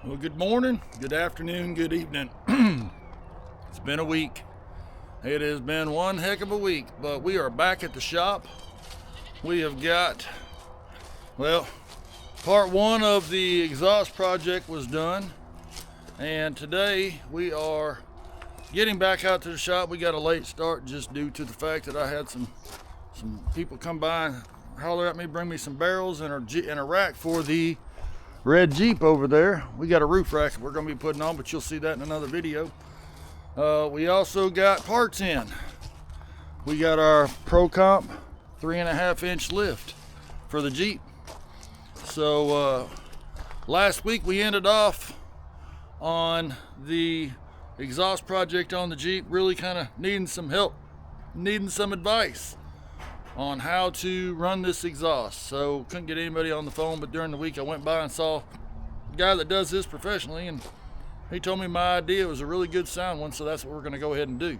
Well, good morning, good afternoon, good evening. It's been a week. It has been one heck of a week, but we are back at the shop. We have got, well, part one of the exhaust project was done, and today we are getting back out to the shop. We got a late start just due to the fact that I had some people come by and holler at me, bring me some barrels and a rack for the red Jeep over there. We got a roof rack that we're going to be putting on, but you'll see that in another video. We also got parts in. We got our Pro Comp 3.5 inch lift for the Jeep. So last week we ended off on the exhaust project on the Jeep, really kind of needing some help, needing some advice on how to run this exhaust. So couldn't get anybody on the phone, but during the week I went by and saw a guy that does this professionally, and he told me my idea was a really good sound one, so that's what we're going to go ahead and do.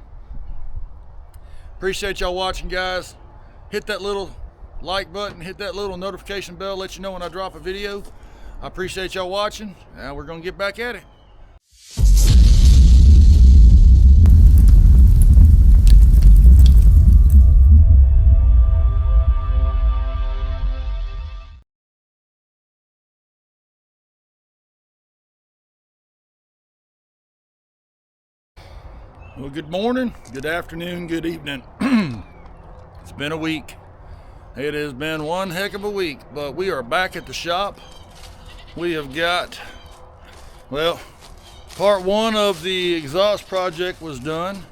Appreciate y'all watching, guys. Hit that little like button, hit that little notification bell, let you know when I drop a video. I appreciate y'all watching, and we're going to get back at it. Well, good morning, good afternoon, good evening. It's been a week. It has been one heck of a week, but we are back at the shop. We have got, well, part one of the exhaust project was done,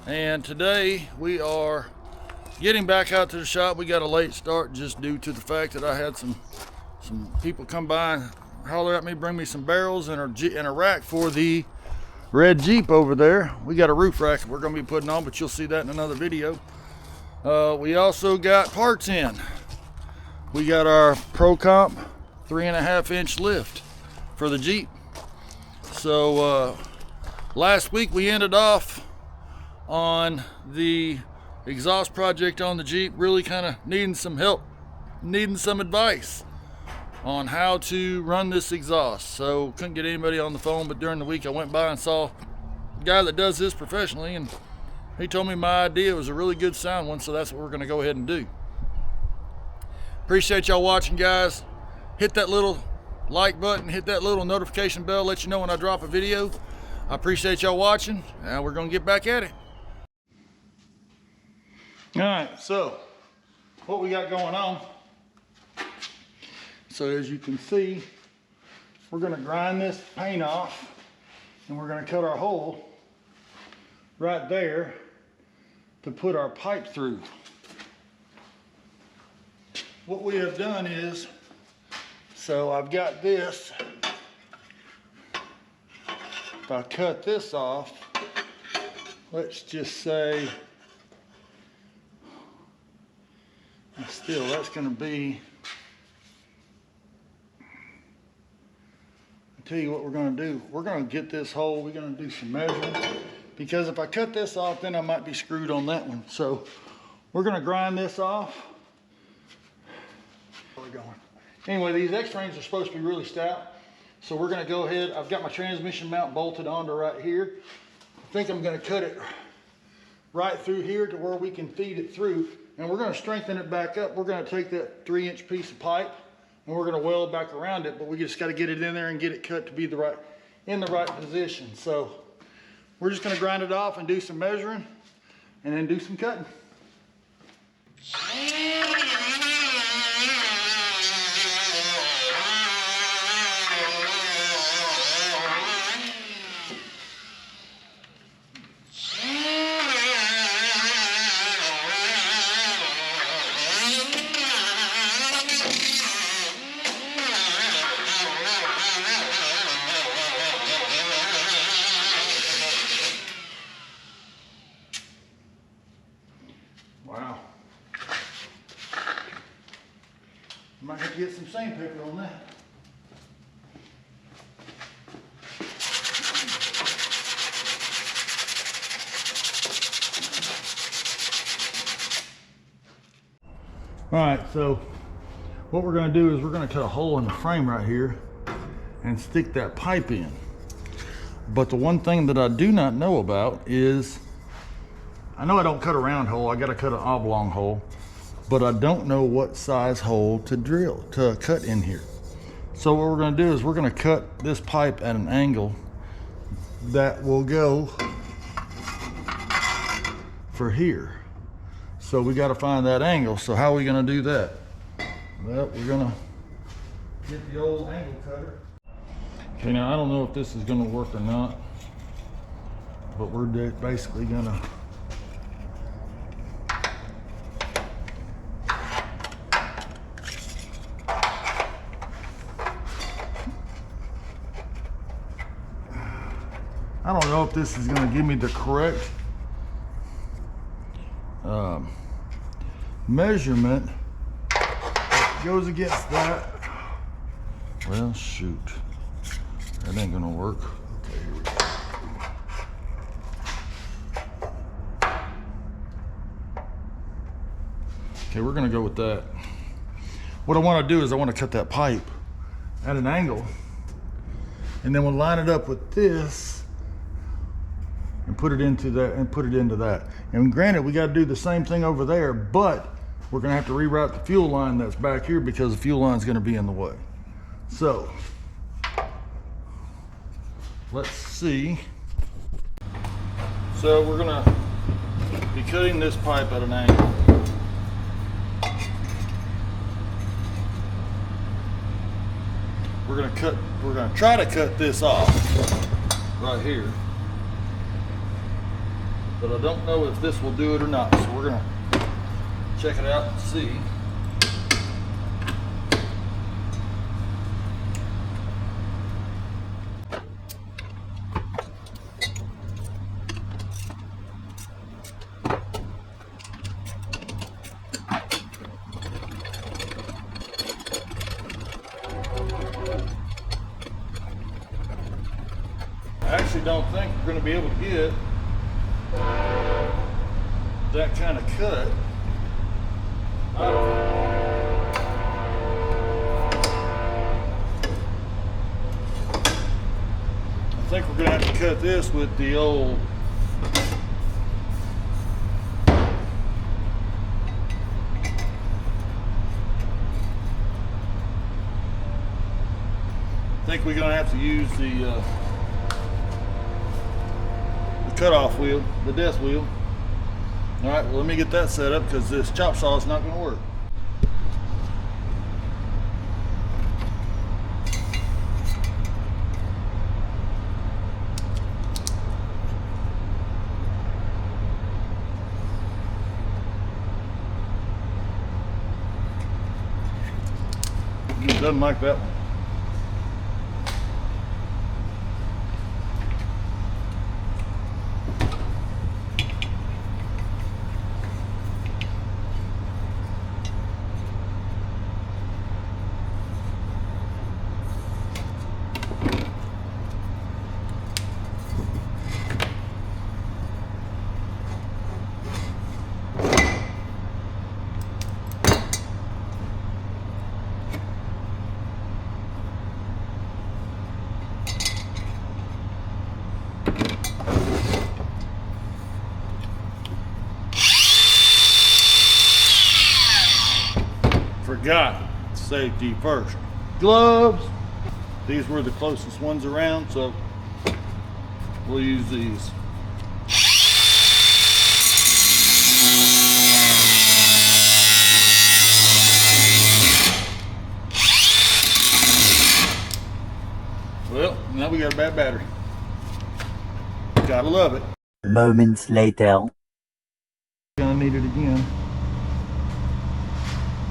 and today we are getting back out to the shop. We got a late start just due to the fact that I had some people come by and holler at me, bring me some barrels and a rack for the red Jeep over there. We got a roof rack that we're going to be putting on, but you'll see that in another video. We also got parts in. We got our Pro Comp 3.5 inch lift for the Jeep. So last week we ended off on the exhaust project on the Jeep, really kind of needing some help, needing some advice on how to run this exhaust. So couldn't get anybody on the phone, but during the week I went by and saw a guy that does this professionally, and he told me my idea was a really good sound one, so that's what we're going to go ahead and do. Appreciate y'all watching, guys. Hit that little like button, hit that little notification bell, let you know when I drop a video. I appreciate y'all watching, and we're going to get back at it. All right, so what we got going on. So as you can see, we're going to grind this paint off, and we're going to cut our hole right there to put our pipe through. What we have done is, so I've got this, if I cut this off, let's just say, still that's going to be, tell you what we're going to do. We're going to get this hole, we're going to do some measuring, because if I cut this off, then I might be screwed on that one. So we're going to grind this off. Where we're going. Anyway, these X-rings are supposed to be really stout, so we're going to go ahead. I've got my transmission mount bolted onto right here. I think I'm going to cut it right through here to where we can feed it through, and we're going to strengthen it back up. We're going to take that 3-inch piece of pipe, and we're going to weld back around it, but we just got to get it in there and get it cut to be in the right position. So we're just going to grind it off and do some measuring and then do some cutting. Wow. Might have to get some sandpaper on that. All right, so what we're going to do is we're going to cut a hole in the frame right here, and stick that pipe in. But the one thing that I do not know about is, I know I don't cut a round hole, I gotta cut an oblong hole, but I don't know what size hole to cut in here. So what we're gonna do is we're gonna cut this pipe at an angle that will go for here. So we gotta find that angle. So how are we gonna do that? Well, we're gonna get the old angle cutter. Okay, now I don't know if this is gonna work or not, but we're basically gonna I don't know if this is gonna give me the correct measurement that goes against that. Well, shoot. That ain't gonna work. Okay, here we go. Okay, we're gonna go with that. What I wanna do is I wanna cut that pipe at an angle, and then we'll line it up with this and put it into that and put it into that. And granted, we gotta do the same thing over there, but we're gonna have to reroute the fuel line that's back here because the fuel line is gonna be in the way. So, let's see. So we're gonna be cutting this pipe at an angle. We're gonna try to cut this off right here. But I don't know if this will do it or not. So we're gonna check it out and see. I actually don't think we're going to be able to get that kind of cut out of it. I think we're going to have to cut this with the old we're going to have to use the cutoff wheel, the death wheel. All right, well, let me get that set up because this chop saw is not going to work. It doesn't like that one. Forgot safety first. Gloves. These were the closest ones around, so we'll use these. Well, now we got a bad battery. Gotta love it. Moments later. Gonna need it again.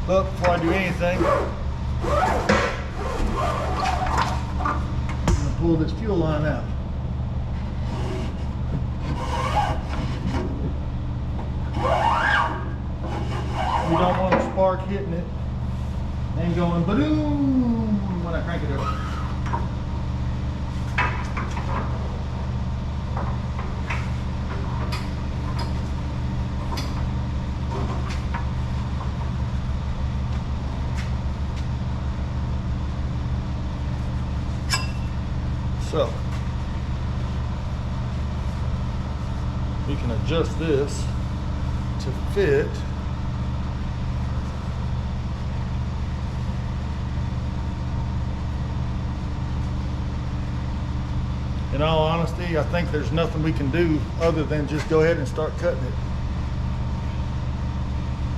But before I do anything, I'm gonna pull this fuel line out. We don't want a spark hitting it and going ba-doom when I crank it up. So we can adjust this to fit. In all honesty, I think there's nothing we can do other than just go ahead and start cutting it.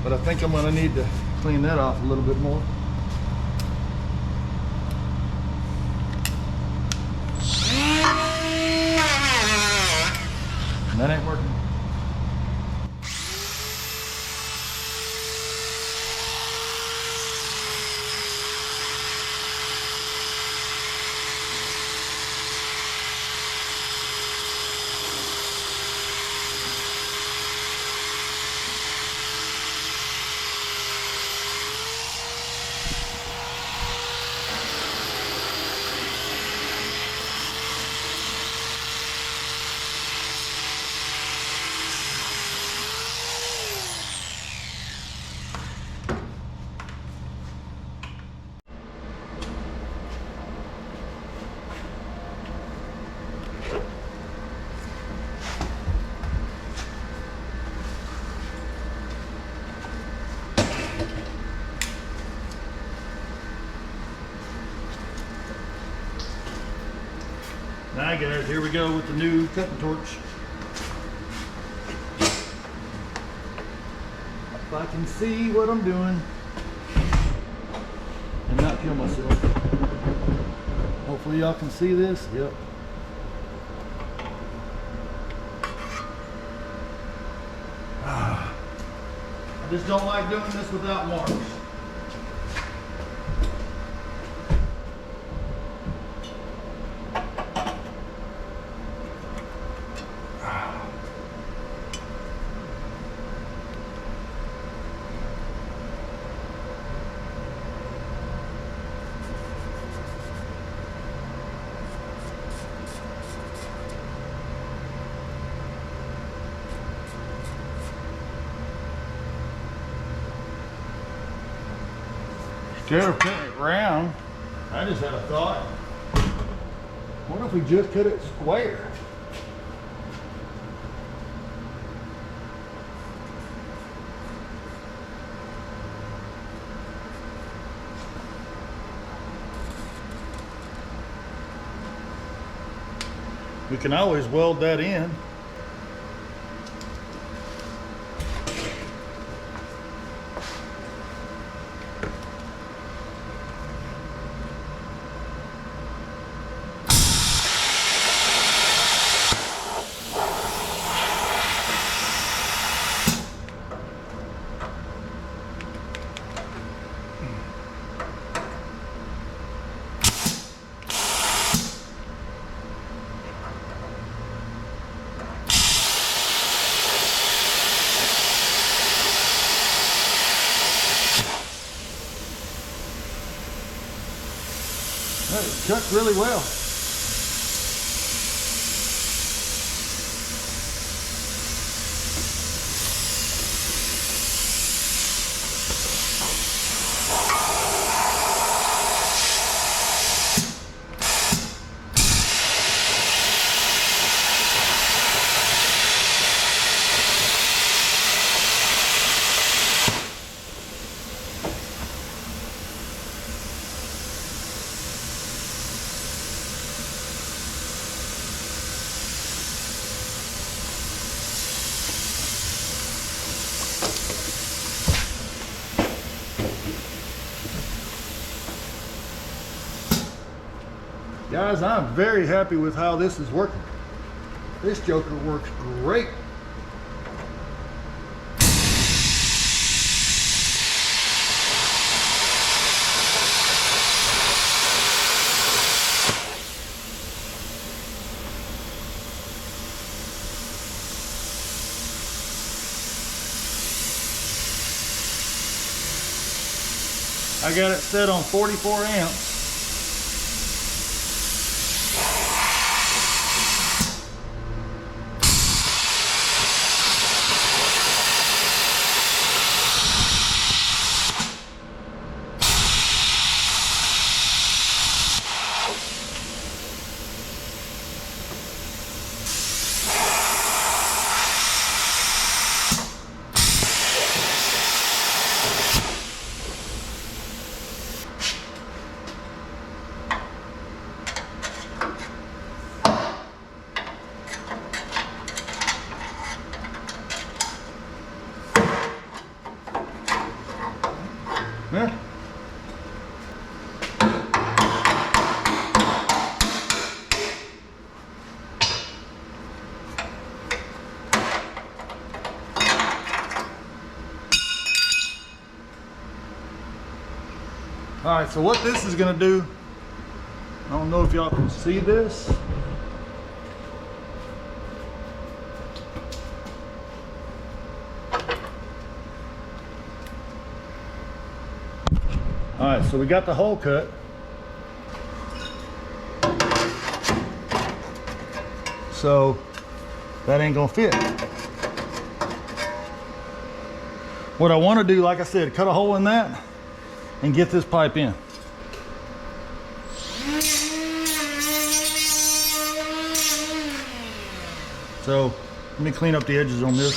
But I think I'm gonna need to clean that off a little bit more. And that ain't working. Now guys, here we go with the new cutting torch. If I can see what I'm doing and not kill myself. Hopefully y'all can see this. Yep. I just don't like doing this without marks. Instead of cutting it round, I just had a thought. What if we just cut it square? We can always weld that in. It cut really well. Guys, I'm very happy with how this is working. This joker works great. I got it set on 44 amps. All right, so what this is gonna do, I don't know if y'all can see this. All right, so we got the hole cut. So that ain't gonna fit. What I wanna do, like I said, cut a hole in that and get this pipe in. So let me clean up the edges on this.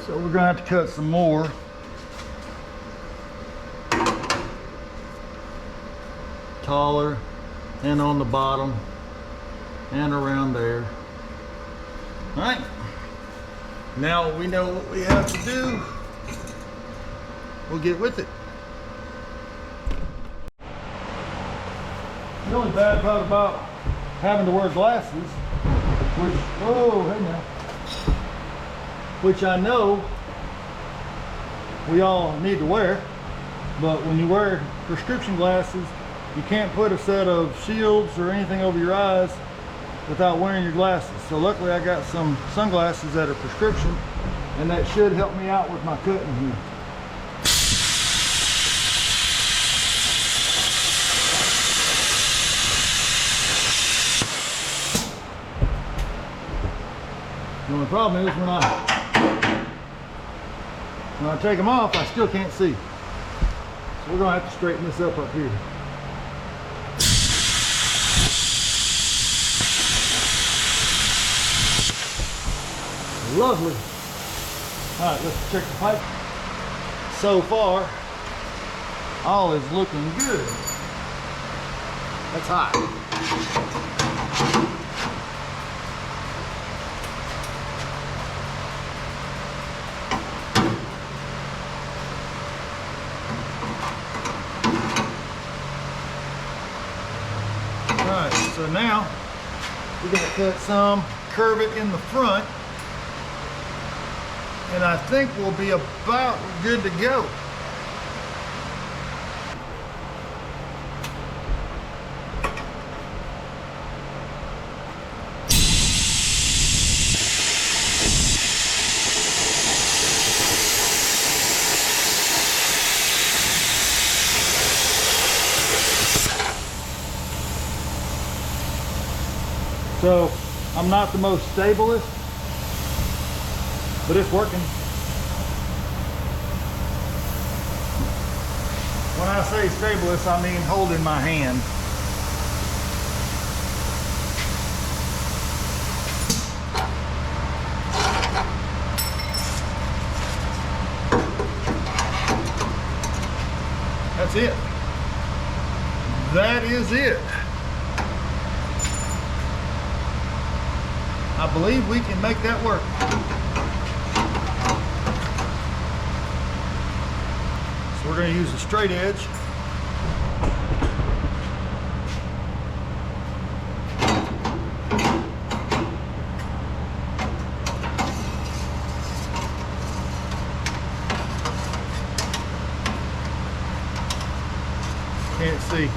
So we're gonna have to cut some more. Taller and on the bottom and around there. All right, now we know what we have to do. We'll get with it. The only bad part about having to wear glasses, which, oh, hey now, which I know we all need to wear, but when you wear prescription glasses, you can't put a set of shields or anything over your eyes without wearing your glasses. So luckily I got some sunglasses that are prescription, and that should help me out with my cutting here. The only problem is when I take them off, I still can't see. So we're gonna have to straighten this up here. Lovely. All right, let's check the pipe. So far, all is looking good. That's hot. Alright, so now we're going to cut some, curve it in the front, and I think we'll be about good to go. So I'm not the most stablest, but it's working. When I say stablest, I mean holding my hand. That's it. That is it. I believe we can make that work. So we're going to use a straight edge. Can't see.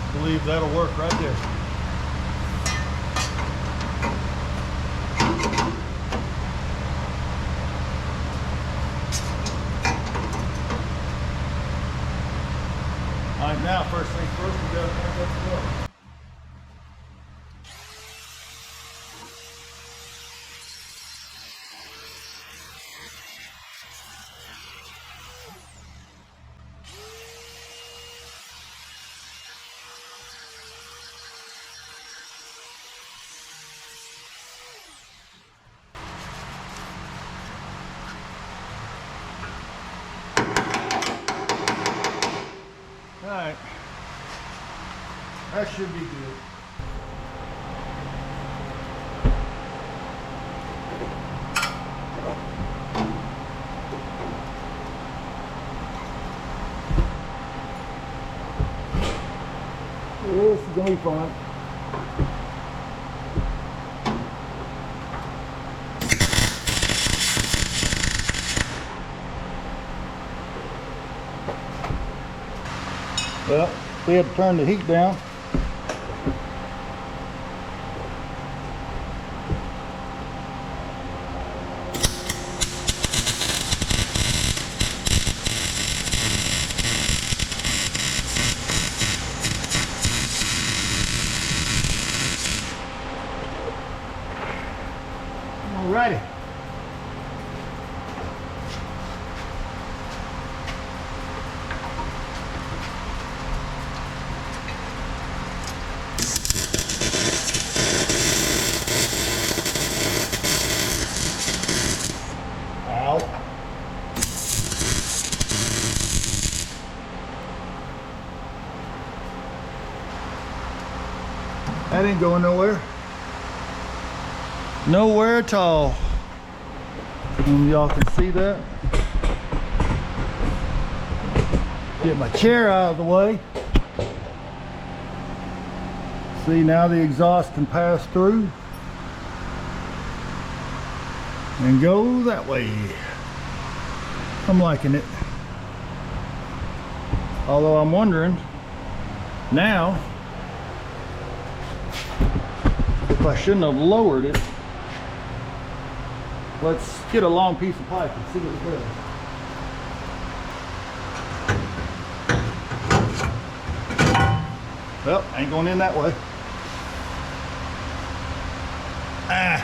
I believe that'll work right there. All right, now first things first, we got to crank up the door. Alright, that should be good. is gonna be fun. Well, we had to turn the heat down. Alrighty. Ow. That ain't going nowhere. Nowhere at all. Y'all can see that. Get my chair out of the way. See, now the exhaust can pass through and go that way. I'm liking it. Although I'm wondering now if I shouldn't have lowered it. Let's get a long piece of pipe and see what it does. Well, ain't going in that way. Ah.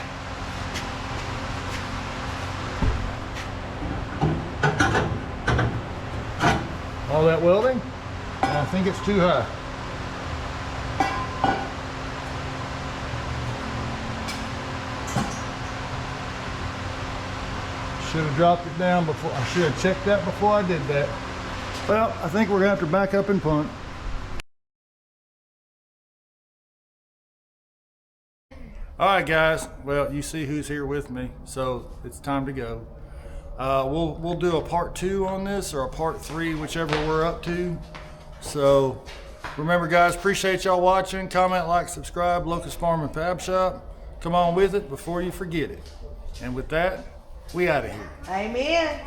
All that welding, and I think it's too high. Should have dropped it down before. I should have checked that before I did that. Well, I think we're gonna have to back up and punt. All right, guys. Well, you see who's here with me, so it's time to go. We'll do a part 2 on this, or a part 3, whichever we're up to. So remember, guys, appreciate y'all watching. Comment, like, subscribe. Locust Farm and Fab Shop. Come on with it before you forget it. And with that, we out of here. Amen.